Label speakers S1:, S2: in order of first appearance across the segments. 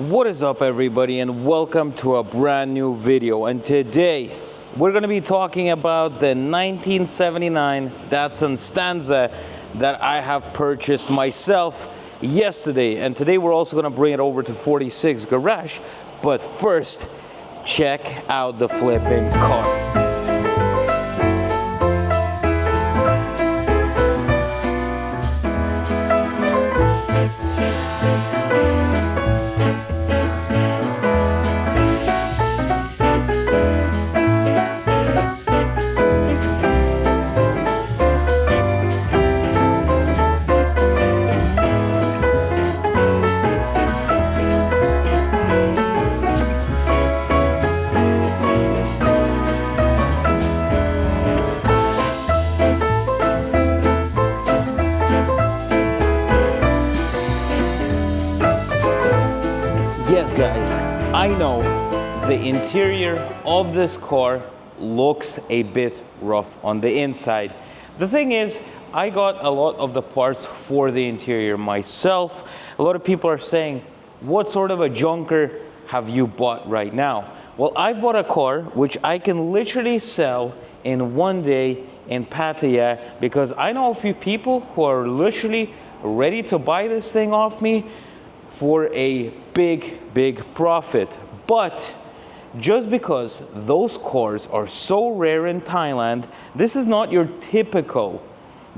S1: What is up, everybody, and welcome to a brand new video. And today we're going to be talking about the 1979 Datsun Stanza that I have purchased myself yesterday. And today we're also going to bring it over to 46 Garage. But first, check out the flipping car. Yes, guys, I know the interior of this car looks a bit rough on the inside. The thing is, I got a lot of the parts for the interior myself. A lot of people are saying, what sort of a junker have you bought right now? Well, I bought a car which I can literally sell in one day in Pattaya, because I know a few people who are literally ready to buy this thing off me for a big profit. But just because those cars are so rare in Thailand, this is not your typical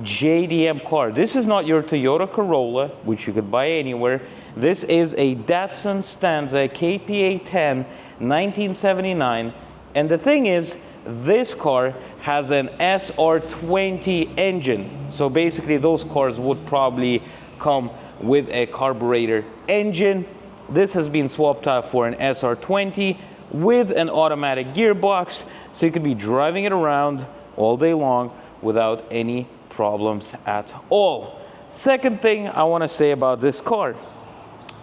S1: JDM car. This is not your Toyota Corolla, which you could buy anywhere. This is a Datsun Stanza KPA 10 1979. And the thing is, this car has an SR20 engine. So basically those cars would probably come with a carburetor engine. This has been swapped out for an SR20 with an automatic gearbox, so you could be driving it around all day long without any problems at all. Second thing I want to say about this car,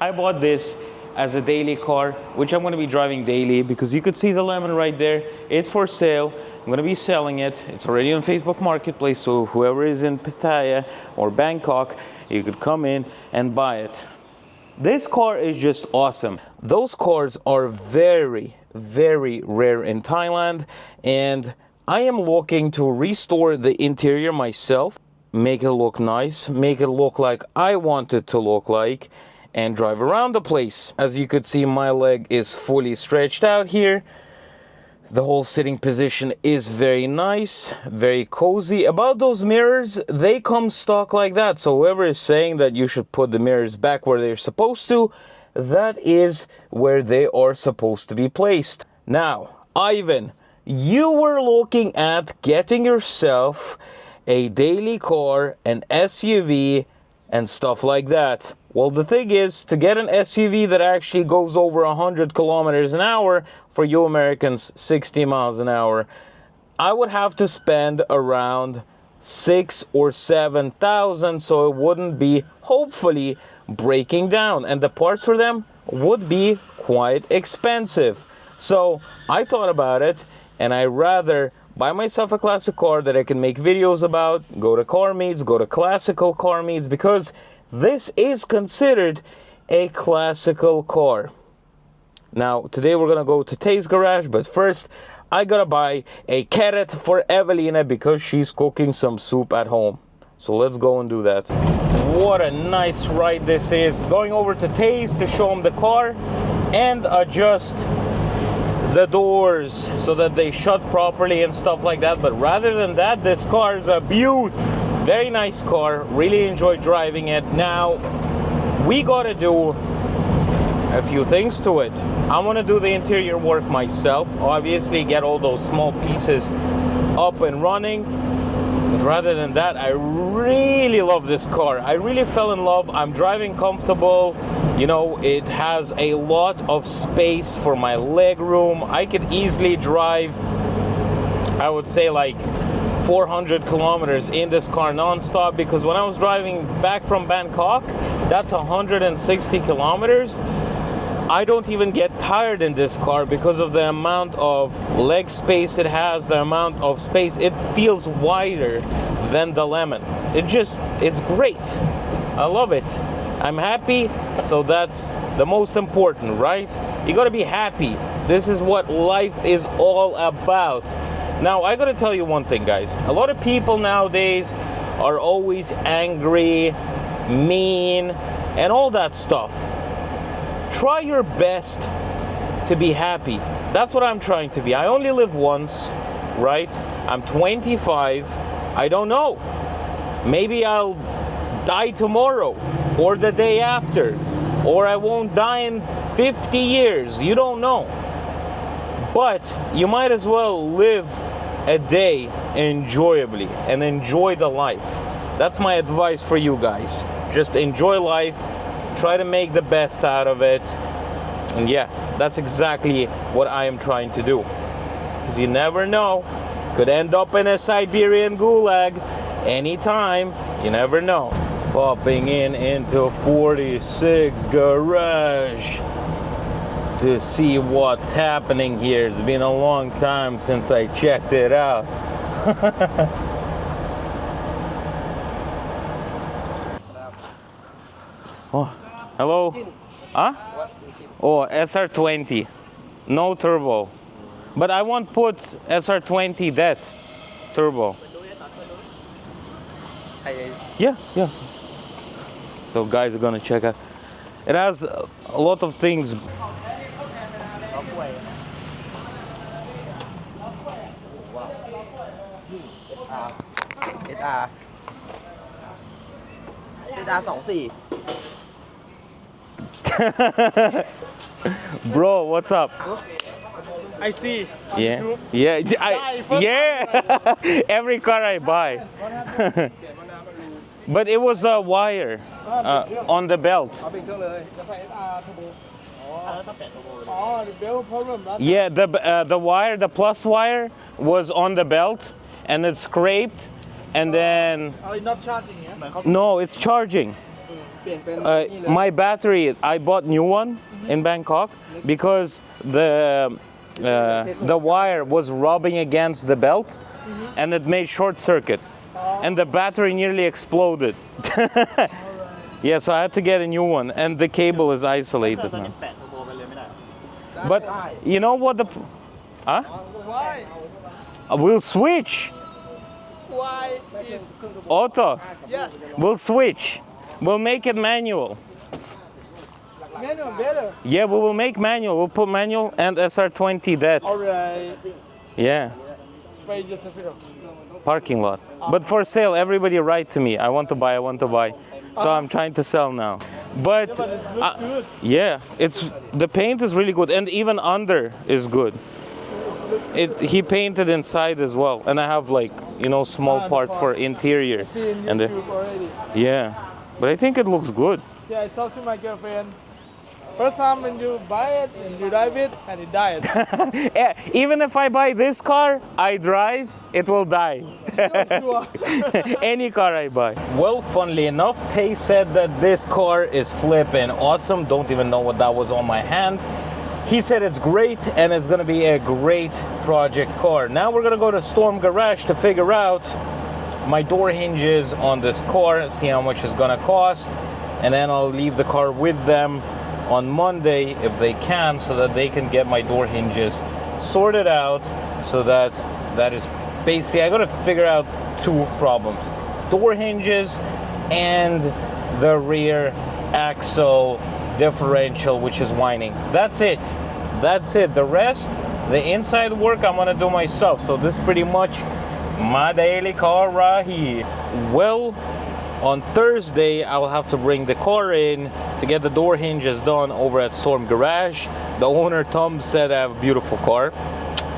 S1: I bought this as a daily car, which I'm going to be driving daily, because you could see the lemon right there. It's for sale. I'm going to be selling it. It's already on Facebook Marketplace, so whoever is in Pattaya or Bangkok, you could come in and buy it. This car is just awesome. Those cars are very rare in Thailand, and I am looking to restore the interior myself, make it look nice, make it look like I want it to look like, and drive around the place. As you could see, my leg is fully stretched out here. The whole sitting position is very nice, very cozy. About those mirrors, they come stock like that. So whoever is saying that you should put the mirrors back where they're supposed to, that is where they are supposed to be placed. Now, Ivan, you were looking at getting yourself a daily car, an SUV, and stuff like that. Well, the thing is, to get an SUV that actually goes over 100 kilometers an hour, for you Americans, 60 miles an hour, I would have to spend around 6,000 or 7,000, so it wouldn't be, hopefully, breaking down. And the parts for them would be quite expensive. So I thought about it, and I rather buy myself a classic car that I can make videos about, go to car meets, go to classical car meets, because this is considered a classical car. Now, today we're gonna go to Tay's garage, but first, I gotta buy a carrot for Evelina because she's cooking some soup at home. So let's go and do that. What a nice ride this is. Going over to Tay's to show him the car and adjust the doors so that they shut properly and stuff like that. But rather than that, this car is a beaut. Very nice car, really enjoy driving it. Now, we gotta do a few things to it. I wanna do the interior work myself, obviously get all those small pieces up and running. But rather than that, I really love this car. I really fell in love. I'm driving comfortable. You know, it has a lot of space for my leg room. I could easily drive, I would say, like 400 kilometers in this car non-stop, because when I was driving back from Bangkok, that's 160 kilometers. I don't even get tired in this car because of the amount of leg space it has, the amount of space. It feels wider than the Lemon. It's great. I love it. I'm happy, so that's the most important, right? You gotta be happy. This is what life is all about. Now, I gotta tell you one thing, guys. A lot of people nowadays are always angry, mean, and all that stuff. Try your best to be happy. That's what I'm trying to be. I only live once, right? I'm 25. I don't know. Maybe I'll die tomorrow or the day after, or I won't die in 50 years. You don't know. But you might as well live a day enjoyably and enjoy the life. That's my advice for you guys. Just enjoy life, try to make the best out of it. And yeah, that's exactly what I am trying to do. Because you never know, could end up in a Siberian gulag anytime. You never know. Popping into 46 garage to see what's happening here. It's been a long time since I checked it out. Oh, hello. Huh? Oh, SR20. No turbo. But I won't put SR20 that turbo. Yeah. So guys are gonna check out. It has a lot of things. Bro, what's up?
S2: I see.
S1: Yeah. Yeah. Every car I buy. But it was a wire on the belt. Yeah, the wire, the plus wire was on the belt and it scraped, and then
S2: not charging, yeah?
S1: no, it's charging. My battery, I bought new one in Bangkok because the wire was rubbing against the belt and it made short circuit. And the battery nearly exploded. Yeah, so I had to get a new one, and the cable is isolated now. But you know what huh?
S2: Why?
S1: We'll switch.
S2: Why is
S1: Auto.
S2: yes?
S1: We'll switch. We'll make it manual.
S2: Manual better.
S1: Yeah, we will make manual. We'll put manual and SR20 that.
S2: Alright.
S1: Yeah.
S2: Wait just a few.
S1: Parking lot. But for sale, everybody write to me. I want to buy. So I'm trying to sell now. But
S2: But it looks good.
S1: yeah, the paint is really good, and even under is good. He painted inside as well, and I have small parts for interior.
S2: I see in
S1: And
S2: YouTube already.
S1: yeah, but I think it looks good.
S2: Yeah, I talked to my girlfriend. First time when you buy it and you drive it and it dies.
S1: Yeah, even if I buy this car, I drive, it will die. Any car I buy. Well, funnily enough, Tay said that this car is flipping awesome. Don't even know what that was on my hand. He said it's great and it's gonna be a great project car. Now we're gonna go to Storm Garage to figure out my door hinges on this car, see how much it's gonna cost, and then I'll leave the car with them on Monday if they can, so that they can get my door hinges sorted out. So that is basically, I gotta figure out two problems: door hinges and the rear axle differential, which is whining. That's it. The rest, the inside work, I'm gonna do myself. So this is pretty much my daily car right here. Well, on Thursday, I'll have to bring the car in to get the door hinges done over at Storm Garage. The owner, Tom, said I have a beautiful car,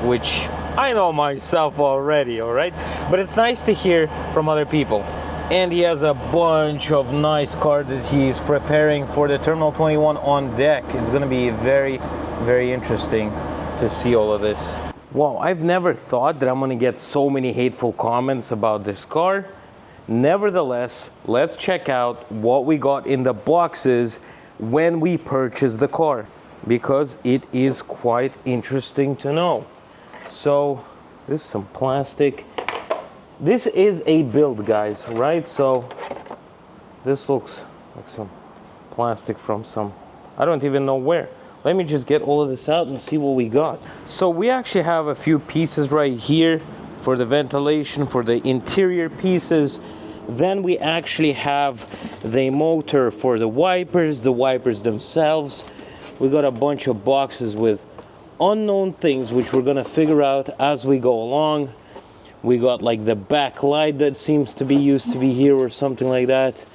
S1: which I know myself already, all right? But it's nice to hear from other people. And he has a bunch of nice cars that he's preparing for the Terminal 21 on deck. It's gonna be very, very interesting to see all of this. Wow, I've never thought that I'm gonna get so many hateful comments about this car. Nevertheless, let's check out what we got in the boxes when we purchased the car, because it is quite interesting to know. So this is some plastic. This is a build, guys, right? So this looks like some plastic from some, I don't even know where. Let me just get all of this out and see what we got. So we actually have a few pieces right here for the ventilation, for the interior pieces. Then we actually have the motor for the wipers themselves. We got a bunch of boxes with unknown things, which we're gonna figure out as we go along. We got like the back light that seems to be used to be here or something like that.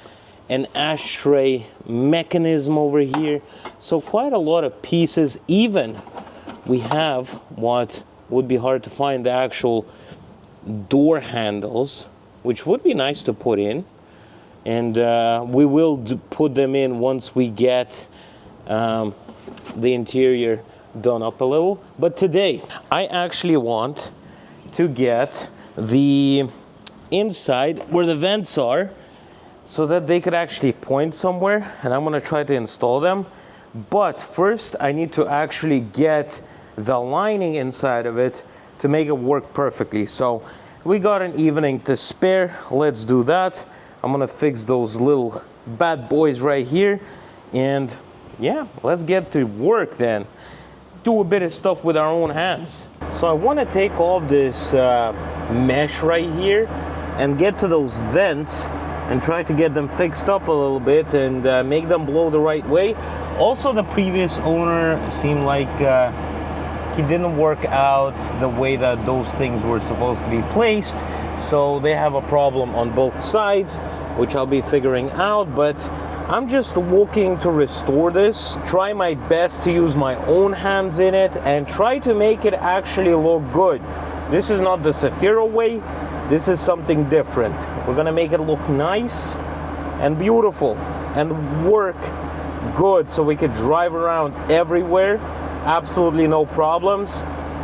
S1: An ashtray mechanism over here. So quite a lot of pieces. Even we have what would be hard to find, the actual door handles, which would be nice to put in. And we will put them in once we get the interior done up a little. But today I actually want to get the inside where the vents are, so that they could actually point somewhere, and I'm gonna try to install them. But first I need to actually get the lining inside of it to make it work perfectly. So we got an evening to spare, let's do that. I'm gonna fix those little bad boys right here, and yeah, let's get to work then. Do a bit of stuff with our own hands. So I want to take off this mesh right here and get to those vents and try to get them fixed up a little bit and make them blow the right way. Also, the previous owner seemed like he didn't work out the way that those things were supposed to be placed, so they have a problem on both sides, which I'll be figuring out. But I'm just looking to restore this, try my best to use my own hands in it, and try to make it actually look good. This is not the Zafiro way, this is something different. We're gonna make it look nice and beautiful and work good so we could drive around everywhere, absolutely no problems.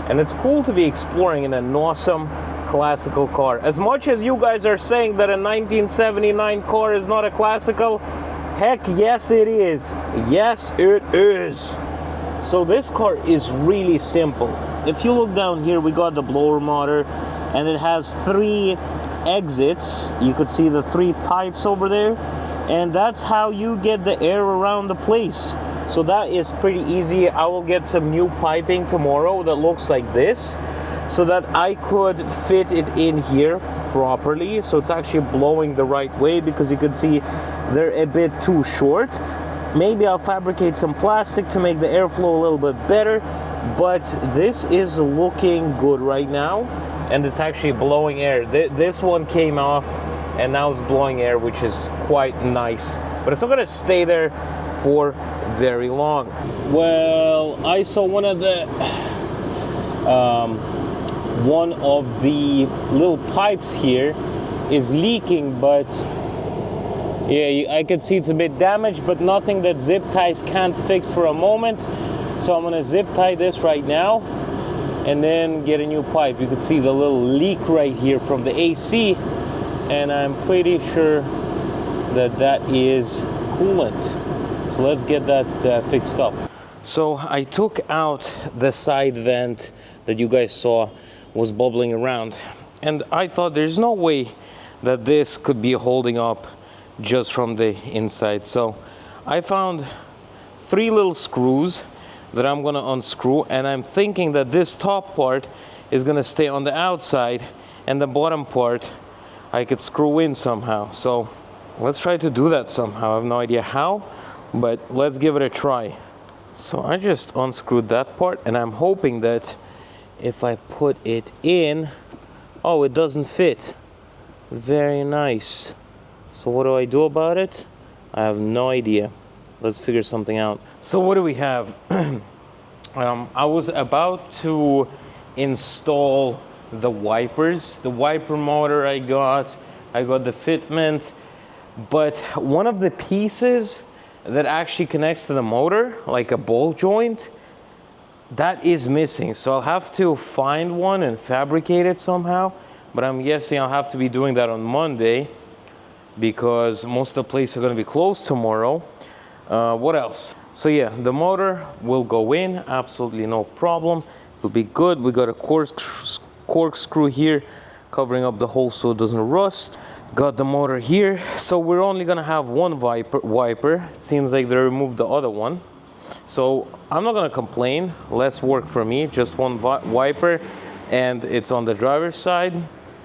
S1: And it's cool to be exploring in an awesome classical car. As much as you guys are saying that a 1979 car is not a classical, heck yes it is. Yes it is. So this car is really simple. If you look down here, we got the blower motor, and it has 3 exits. You could see the 3 pipes over there, and that's how you get the air around the place. So that is pretty easy. I will get some new piping tomorrow that looks like this, so that I could fit it in here properly, so it's actually blowing the right way, because you can see they're a bit too short. Maybe I'll fabricate some plastic to make the airflow a little bit better, but this is looking good right now, and it's actually blowing air. This one came off and now it's blowing air, which is quite nice, but it's not gonna stay there for very long. Well, I saw one of the little pipes here is leaking, but yeah, I can see it's a bit damaged, but nothing that zip ties can't fix for a moment. So I'm gonna zip tie this right now and then get a new pipe. You can see the little leak right here from the AC, and I'm pretty sure that that is coolant. So let's get that fixed up. So I took out the side vent that you guys saw was bubbling around, and I thought there's no way that this could be holding up just from the inside. So I found 3 little screws that I'm gonna unscrew, and I'm thinking that this top part is gonna stay on the outside, and the bottom part I could screw in somehow. So let's try to do that somehow. I have no idea how, but let's give it a try. So I just unscrewed that part, and I'm hoping that if I put it in, oh, it doesn't fit. Very nice. So what do I do about it? I have no idea. Let's figure something out. So what do we have? I was about to install the wipers, the wiper motor I got the fitment, but one of the pieces that actually connects to the motor, like a ball joint, that is missing. So I'll have to find one and fabricate it somehow, but I'm guessing I'll have to be doing that on Monday, because most of the places are going to be closed tomorrow. What else? So yeah, the motor will go in, absolutely no problem. It'll be good. We got a corkscrew here covering up the hole so it doesn't rust. Got the motor here, so we're only gonna have one wiper. It seems like they removed the other one, so I'm not gonna complain. Less work for me, just one wiper, and it's on the driver's side.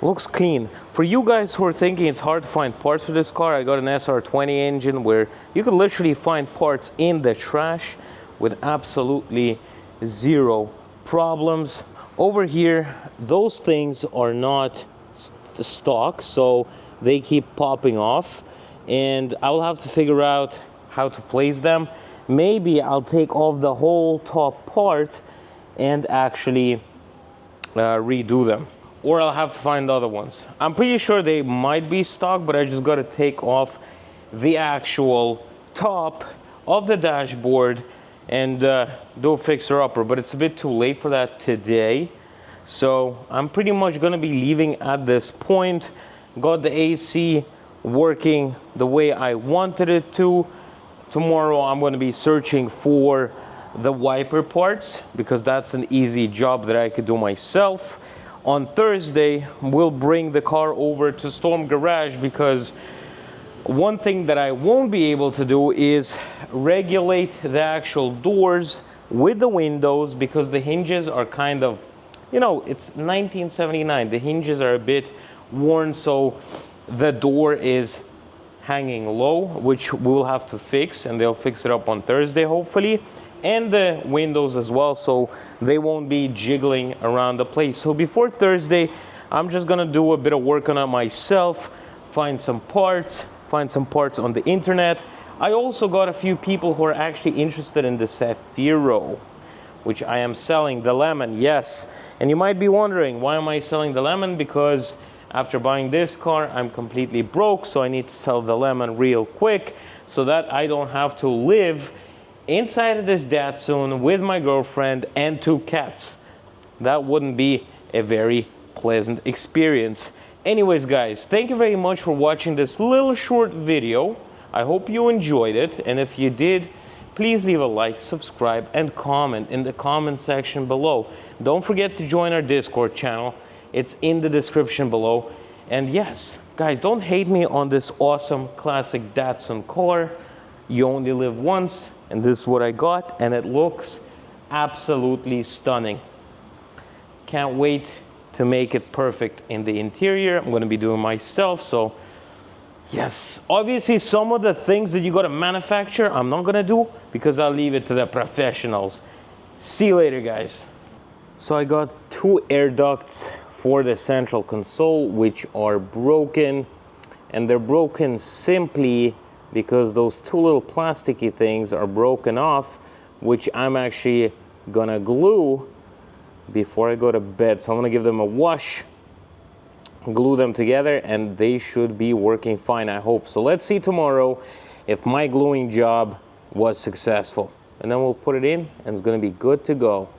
S1: Looks clean. For you guys who are thinking it's hard to find parts for this car, I got an SR20 engine where you could literally find parts in the trash with absolutely zero problems. Over here, those things are not stock, so they keep popping off, and I'll have to figure out how to place them. Maybe I'll take off the whole top part and actually redo them, or I'll have to find other ones. I'm pretty sure they might be stock, but I just got to take off the actual top of the dashboard and do a fixer-upper, but it's a bit too late for that today. So I'm pretty much gonna be leaving at this point. Got the AC working the way I wanted it to. Tomorrow I'm gonna be searching for the wiper parts because that's an easy job that I could do myself. On Thursday, we'll bring the car over to Storm Garage because one thing that I won't be able to do is regulate the actual doors with the windows because the hinges are kind of, you know, it's 1979. The hinges are a bit worn, so the door is hanging low, which we'll have to fix, and they'll fix it up on Thursday, hopefully. And the windows as well, so they won't be jiggling around the place. So before Thursday, I'm just gonna do a bit of work on it myself, find some parts on the internet. I also got a few people who are actually interested in the Zafiro, which I am selling, the lemon, yes. And you might be wondering, why am I selling the lemon? Because after buying this car, I'm completely broke, so I need to sell the lemon real quick so that I don't have to live inside of this Datsun with my girlfriend and 2 cats. That wouldn't be a very pleasant experience. Anyways, guys, thank you very much for watching this little short video. I hope you enjoyed it, and if you did, please leave a like, subscribe, and comment in the comment section below. Don't forget to join our Discord channel. It's in the description below. And yes, guys, don't hate me on this awesome classic Datsun car. You only live once, and this is what I got, and it looks absolutely stunning. Can't wait to make it perfect in the interior. I'm gonna be doing myself, so yes. Obviously, some of the things that you gotta manufacture, I'm not gonna do because I'll leave it to the professionals. See you later, guys. So I got 2 air ducts for the central console, which are broken, and they're broken simply because those 2 little plasticky things are broken off, which I'm actually gonna glue before I go to bed. So I'm gonna give them a wash, glue them together, and they should be working fine, I hope. So let's see tomorrow if my gluing job was successful. And then we'll put it in, and it's gonna be good to go.